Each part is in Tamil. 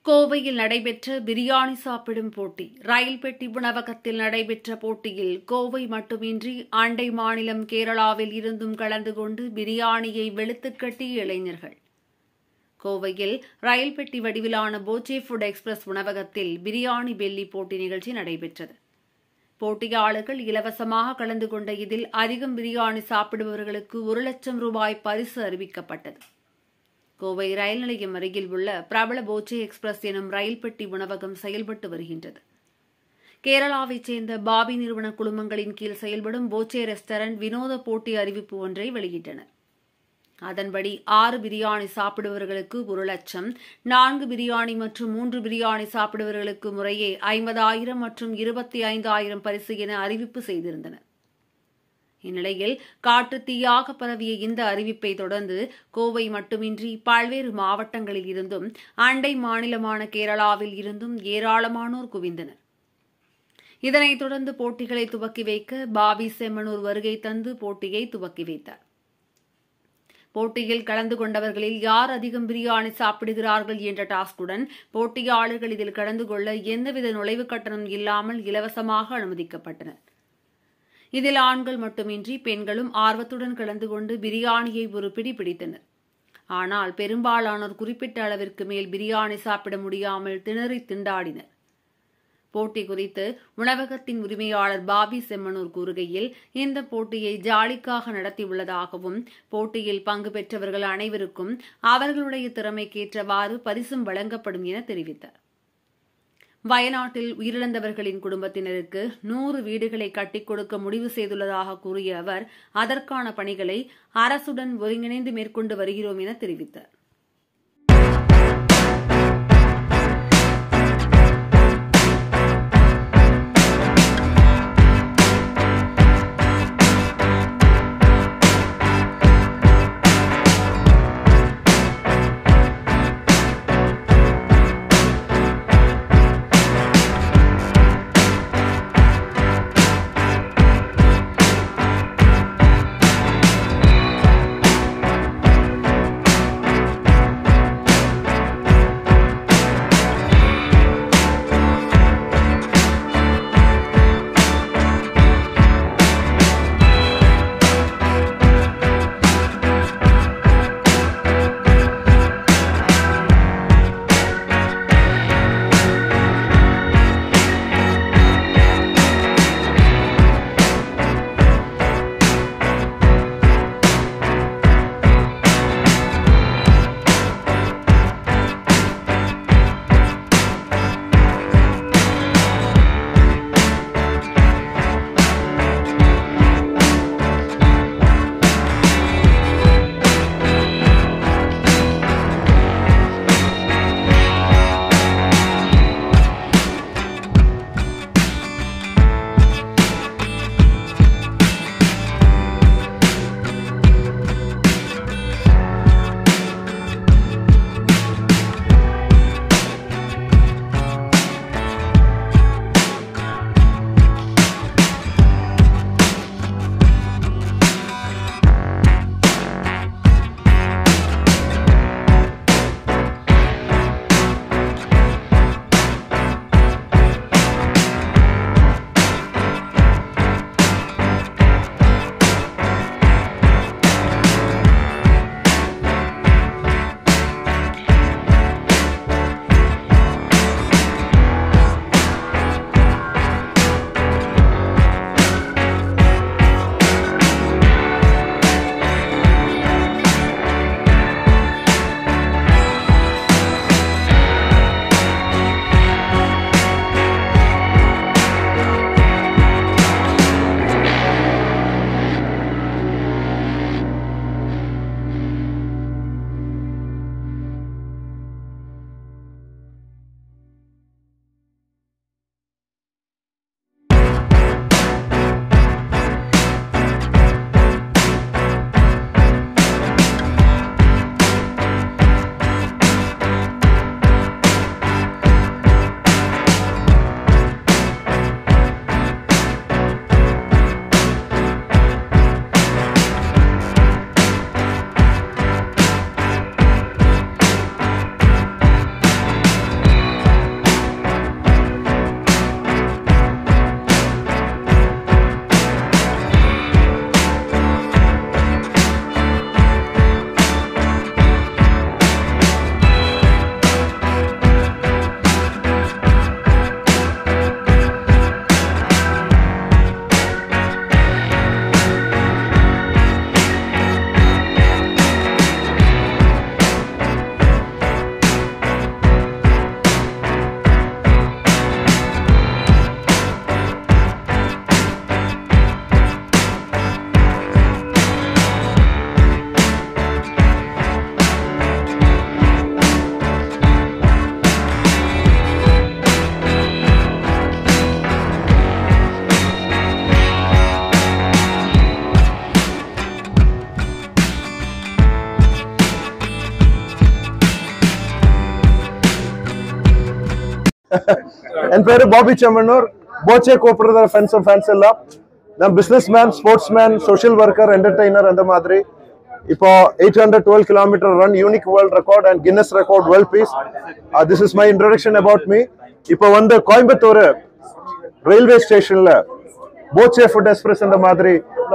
கோவையில் நடைபெற்ற பிரியாணி சாப்பிடும் போட்டி. ரயில் பெட்டி உணவகத்தில் நடைபெற்ற போட்டியில் கோவை மட்டுமின்றி அண்டை மாநிலம் கேரளாவில் இருந்தும் கலந்து கொண்டு பிரியாணியை வெளுத்துக் கட்டிய இளைஞர்கள். கோவையில் ரயில் பெட்டி வடிவிலான போச்சே ஃபுட் எக்ஸ்பிரஸ் உணவகத்தில் பிரியாணி பெல்லி போட்டி நிகழ்ச்சி நடைபெற்றது. போட்டியாளர்கள் இலவசமாக கலந்து கொண்ட இதில் அதிகம் பிரியாணி சாப்பிடுபவர்களுக்கு 1 லட்சம் ரூபாய் பரிசு அறிவிக்கப்பட்டது. கோவை ரயில் நிலையம் அருகில் உள்ள பிரபல போச்சே எக்ஸ்பிரஸ் எனும் ரயில் பெட்டி உணவகம் செயல்பட்டு வருகின்றது. கேரளாவைச் சேர்ந்த பாபி நிறுவன குழுமங்களின் கீழ் செயல்படும் போச்சே ரெஸ்டாரண்ட் வினோத போட்டி அறிவிப்பு ஒன்றை வெளியிட்டனர். அதன்படி 6 பிரியாணி சாப்பிடுபவர்களுக்கு 1 லட்சம், 4 பிரியாணி மற்றும் 3 பிரியாணி சாப்பிடுபவர்களுக்கு முறையே 50,000 மற்றும் 25,000 பரிசு என அறிவிப்பு செய்திருந்தனர். இந்நிலையில் காட்டுத்தீயாக பரவிய இந்த அறிவிப்பை தொடர்ந்து கோவை மட்டுமின்றி பல்வேறு மாவட்டங்களில் இருந்தும் அண்டை மாநிலமான கேரளாவில் இருந்தும் ஏராளமானோர் குவிந்தனர். இதனைத் தொடர்ந்து போட்டிகளை துவக்கி வைக்க பாபி செம்மனூர் வருகை தந்து போட்டியை துவக்கி வைத்தார். போட்டியில் கலந்து கொண்டவர்களில் யார் அதிகம் பிரியாணி சாப்பிடுகிறார்கள் என்ற டாஸ்குடன் போட்டியாளர்கள் இதில் கலந்து கொள்ள எந்தவித நுழைவுக் கட்டணம் இல்லாமல் இலவசமாக அனுமதிக்கப்பட்டனர். இதில் ஆண்கள் மட்டுமின்றி பெண்களும் ஆர்வத்துடன் கலந்து கொண்டு பிரியாணியை ஒரு பிடி பிடித்தனர். ஆனால் பெரும்பாலானோர் குறிப்பிட்ட அளவிற்கு மேல் பிரியாணி சாப்பிட முடியாமல் திணறி திண்டாடினர். போட்டி குறித்து உணவகத்தின் உரிமையாளர் பாபி செம்மனூர் கூறுகையில், இந்த போட்டியை ஜாலிக்காக நடத்தியுள்ளதாகவும் போட்டியில் பங்கு பெற்றவர்கள் அனைவருக்கும் அவர்களுடைய திறமைக்கேற்றவாறு பரிசும் வழங்கப்படும் என தெரிவித்தார். வயநாட்டில் உயிரிழந்தவர்களின் குடும்பத்தினருக்கு 100 வீடுகளை கட்டிக் கொடுக்க முடிவு செய்துள்ளதாக கூறிய அவர், அதற்கான பணிகளை அரசுடன் ஒருங்கிணைந்து மேற்கொண்டு வருகிறோம் என தெரிவித்தார். என் பேரு பாபி செம்மனூர். போச்சே கூப்பிடுற ஃபேன்ஸ் எல்லாம். நான் business man, sports man, social worker, entertainer அந்த மாதிரி. இப்போ 812 kilometre run, unique world record and Guinness record world piece. This is my introduction about me. இப்போ வந்து கோயம்புத்தூர் ரயில்வே ஸ்டேஷன்ல போச்சே ஃபுட் எக்ஸ்பிரஸ் அந்த மாதிரி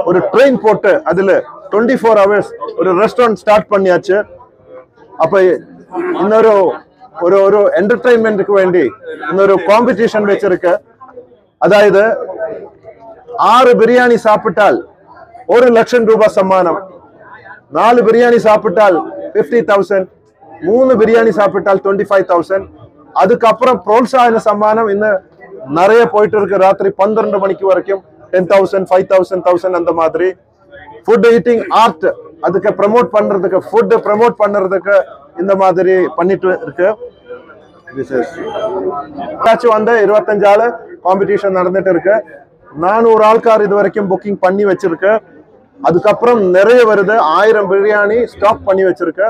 ஒரு ட்ரெயின் போட்டு அதுல 24 hours ஒரு ரெஸ்டாரண்ட் ஸ்டார்ட் பண்ணியாச்சு. அப்ப இன்னொரு ஒரு ஒரு என்டர்டைன்மெண்ட்டுக்கு வேண்டி இன்னொரு காம்படிஷன் வச்சிருக்க. அதாவது 6 பிரியாணி சாப்பிட்டால் 1 லட்சம் ரூபாய் சம்மானம், 4 பிரியாணி சாப்பிட்டால் 50,000, 3 பிரியாணி சாப்பிட்டால் 25,000. அதுக்கப்புறம் புரோத்சாகன சம்மானம் இன்னும் நிறைய போயிட்டு இருக்கு. ராத்திரி 12 மணிக்கு வரைக்கும் 10,000, 5,000, 1,000 அந்த மாதிரி. ஃபுட் ஈட்டிங் ஆர்ட் அதுக்கு ப்ரமோட் பண்றதுக்கு, ஃபுட் ப்ரமோட் பண்றதுக்கு இந்த மாதிரி பண்ணிட்டு இருக்கு. வந்து 25 ஆள் காம்படிஷன் நடந்துட்டு இருக்கு. 400 ஆள்கார் இது வரைக்கும் புக்கிங் பண்ணி வச்சிருக்கு. அதுக்கப்புறம் நிறைய வருது. 1000 பிரியாணி ஸ்டாக் பண்ணி வச்சிருக்கு.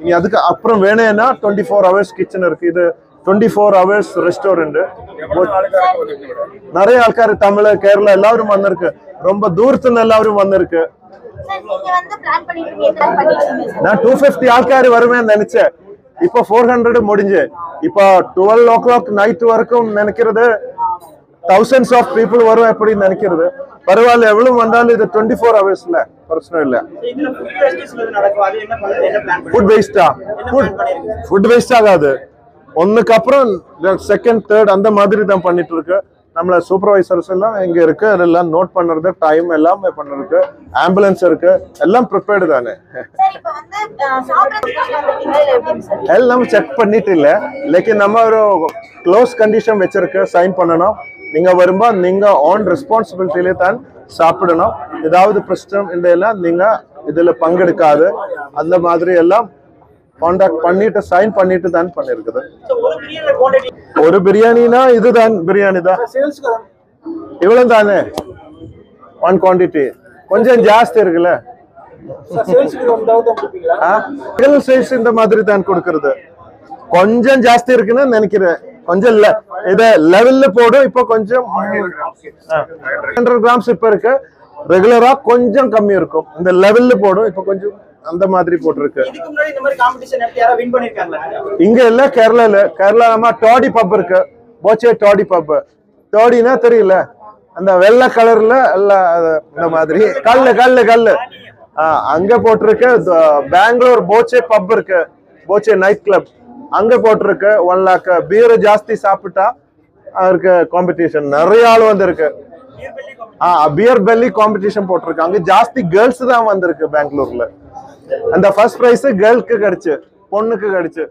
நீ அதுக்கு அப்புறம் வேணும்னா 24 hours கிச்சன் இருக்கு. இது 24 hours ரெஸ்டாரண்ட். நிறைய ஆள்கார் தமிழ், கேரளா எல்லாரும் வந்திருக்கு. ரொம்ப தூரத்துல எல்லாரும் வந்திருக்கு. நான் 250 ஆள்கார் வருவேன் நினைச்சேன். இப்போ 400 முடிஞ்சு. இப்போ 12 o'clock நைட் வரைக்கும் நினைக்கிறது thousands of people வரும் அப்படின்னு நினைக்கிறது. பரவாயில்ல, எவ்வளவு வந்தாலும் இது 24 ஹவர்ஸ்ல பிரச்சனை இல்ல. ஃபுட் வேஸ்டா? ஃபுட் வேஸ்ட் ஆகாது. ஒன்னுக்கு அப்புறம் செகண்ட், தேர்ட் அந்த மாதிரி தான் பண்ணிட்டு இருக்கு. நம்மள சூப்பர்வைசர்ஸ் எல்லாம் இங்க இருக்கு. அதெல்லாம் நோட் பண்றது, டைம் எல்லாமே பண்றதுக்கு ஆம்புலன்ஸ் இருக்கு. எல்லாம் ப்ரிப்பேர்டு தானே. எல்லாம் செக் பண்ணிட்டு இல்ல, லேக்கின் நம்ம ஒரு க்ளோஸ் கண்டிஷன் வச்சிருக்கு, சைன் பண்ணணும். நீங்க வரும்போது நீங்க ஆன் ரெஸ்பான்சிபிலிட்டியிலே தான் சாப்பிடணும். ஏதாவது பிரச்சனை இந்த எல்லாம் நீங்க இதுல பங்கெடுக்காது. அந்த மாதிரி எல்லாம் கான்டாக்ட் பண்ணிட்டு சைன் பண்ணிட்டு தான் பண்ணிருக்குது. ஒரு பிரியாணினா இதுதான் பிரியாணி தான், இவ்வளவு தானே. ஒன் குவான்டிட்டி கொஞ்சம் ஜாஸ்தி இருக்குல்ல. சேல்ஸ் இந்த மாதிரி தான் கொடுக்கறது. கொஞ்சம் ஜாஸ்தி இருக்குன்னு நினைக்கிறேன். கொஞ்சம் இல்ல, இத லெவல்ல போடும். இப்போ கொஞ்சம் 100 கிராம்ஸ் இப்ப இருக்கு. ரெகுலரா கொஞ்சம் கம்மி இருக்கும். இந்த லெவல்ல போடும். இப்போ கொஞ்சம் அந்த மாதிரி போட்டிருக்கு. இங்க இல்ல, கேரளா நம்ம டாடி பப் இருக்கு. போச்சே டாடி பப். டாடினா தெரியல, அந்த வெள்ளை கலர்ல இந்த மாதிரி கல்லு அங்க போட்டிருக்கு. பெங்களூர் போச்சே பப் இருக்கு, போச்சே நைட் கிளப், அங்க போட்டிருக்கு. 1 lakh பீர் ஜாஸ்தி சாப்பிட்டா அவருக்கு காம்படிஷன். நிறைய ஆள் வந்திருக்கு. பியர் பெல்லி காம்படிஷன் போட்டிருக்கு. அங்க ஜாஸ்தி கேர்ள்ஸ் தான் வந்திருக்கு பெங்களூர்ல. அந்த ஃபர்ஸ்ட் பிரைஸ் கேர்ளுக்கு கிடைச்சு, பொண்ணுக்கு கிடைச்சு.